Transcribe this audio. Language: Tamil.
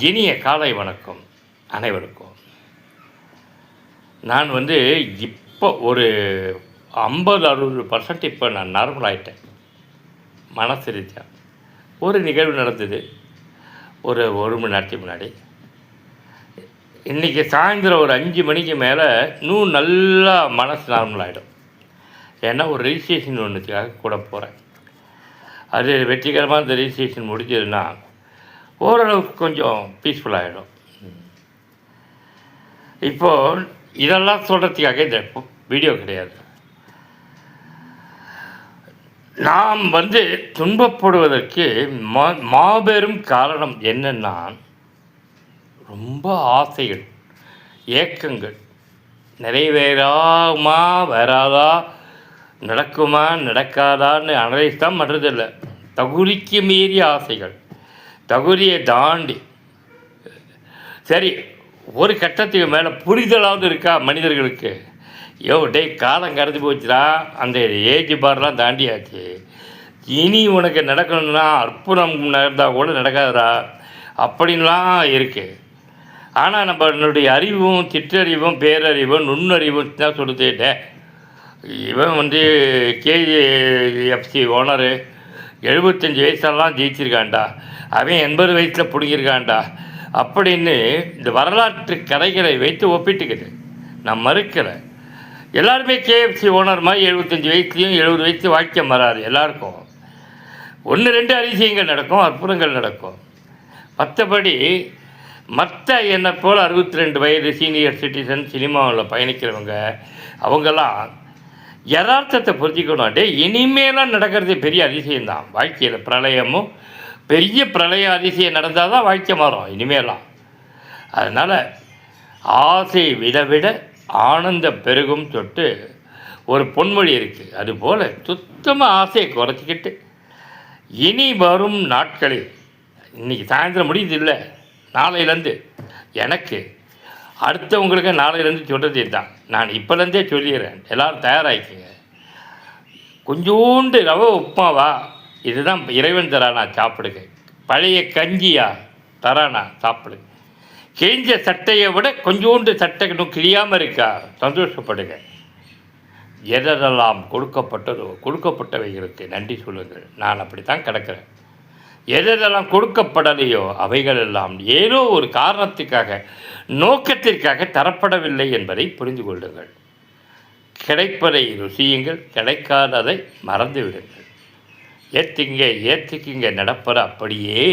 இனிய காலை வணக்கம் அனைவருக்கும். நான் இப்போ ஒரு 50-60% இப்போ நான் நார்மல் ஆகிட்டேன். மனசு ரீதியாக ஒரு நிகழ்வு நடந்தது ஒரு மணி நேரத்துக்கு முன்னாடி. இன்றைக்கி சாயந்தரம் ஒரு 5 மணிக்கு மேலே இன்னும் நல்லா மனசு நார்மல் ஆகிடும். ஏன்னா ஒரு ரெஜிஸ்ட்ரேஷன் ஒன்றுக்காக கூட போகிறேன். அது வெற்றிகரமாக அந்த ரெஜிஸ்ட்ரேஷன் முடிஞ்சதுன்னா ஓரளவுக்கு கொஞ்சம் பீஸ்ஃபுல்லாகிடும். இப்போது இதெல்லாம் சொல்கிறதுக்காக இந்த வீடியோ கிடையாது. நாம் துன்பப்படுவதற்கு மாபெரும் காரணம் என்னென்னா, ரொம்ப ஆசைகள், ஏக்கங்கள், நிறைவேறாமா வராதா, நடக்குமா நடக்காதான்னு அனலைஸ் தான் பண்ணுறதில்லை. தகுதிக்கு மீறிய ஆசைகள், தகுதியை தாண்டி சரி ஒரு கட்டத்துக்கு மேலே புரிதலாவது இருக்கா மனிதர்களுக்கு? காலம் கடந்து போச்சுடா, அந்த ஏஜ் பார்லாம் தாண்டியாச்சு, இனி உனக்கு நடக்கணும்னா அற்புதம் நடந்தால் கூட நடக்காதுடா அப்படின்லாம் இருக்குது. ஆனால் நம்மளுடைய அறிவும் சிற்றறிவும் பேரறிவும் நுண்ணறிவும் தான் சொல்லுதேட்டே. இவன் கேஜிஎஃப்சி ஓனரு 75 வயசெல்லாம் ஜெயிச்சிருக்காண்டா, அவன் 80 வயசில் பிடிங்கிருக்காண்டா அப்படின்னு இந்த வரலாற்று கதைகளை வைத்து ஒப்பிட்டுக்குது. நான் மறுக்கலை. எல்லாருமே கேஎஃப்சி ஓனர் மாதிரி 75 வயசுலேயும் 70 வயசு வாக்கியம் வராது. எல்லாருக்கும் 1-2 அதிசயங்கள் நடக்கும், அற்புதங்கள் நடக்கும். மற்றபடி மற்ற என்னை போல் 62 வயது சீனியர் சிட்டிசன் சினிமாவில் பயணிக்கிறவங்க அவங்கெல்லாம் யதார்த்தத்தை புரிஞ்சிக்கணும். இனிமேலாம் நடக்கிறது பெரிய அதிசயம்தான். வாழ்க்கையில் பிரளயமும் பெரிய பிரளய அதிசயம் நடந்தால் தான் வாழ்க்கை மாறும் இனிமேலாம். அதனால் ஆசை விட ஆனந்த பெருகும் தொட்டு ஒரு பொன்மொழி இருக்குது. அதுபோல் சுத்தமாக ஆசையை குறைச்சிக்கிட்டு இனி வரும் நாட்களில், இன்றைக்கி சாயந்தரம் முடியுது இல்லை, நாளையிலேருந்து எனக்கு அடுத்தவங்களுக்கு நாளையிலேருந்து சொல்கிறதே தான். நான் இப்போலேருந்தே சொல்லிடுறேன், எல்லோரும் தயாராகிக்குங்க. கொஞ்சோண்டு ரவை உப்புமாவா, இதுதான் இறைவன் தரானா சாப்பிடுங்க. பழைய கஞ்சியா தரானா சாப்பிடுங்க. கிழிஞ்ச சட்டையை விட கொஞ்சோண்டு சட்டை இன்னும் கிழியாமல் இருக்கா, சந்தோஷப்படுங்க. எதெல்லாம் கொடுக்கப்பட்டதோ கொடுக்கப்பட்டவைகளுக்கு நன்றி சொல்லுங்கள். நான் அப்படி தான் கிடக்கிறேன். எதெல்லாம் கொடுக்கப்படலையோ அவைகளெல்லாம் ஏதோ ஒரு காரணத்துக்காக நோக்கத்திற்காக தரப்படவில்லை என்பதை புரிந்து கொள்ளுங்கள். கிடைப்பதை ருசியுங்கள், கிடைக்காததை மறந்து விடுங்கள். ஏற்றுக்கிங்க நடப்பதை அப்படியே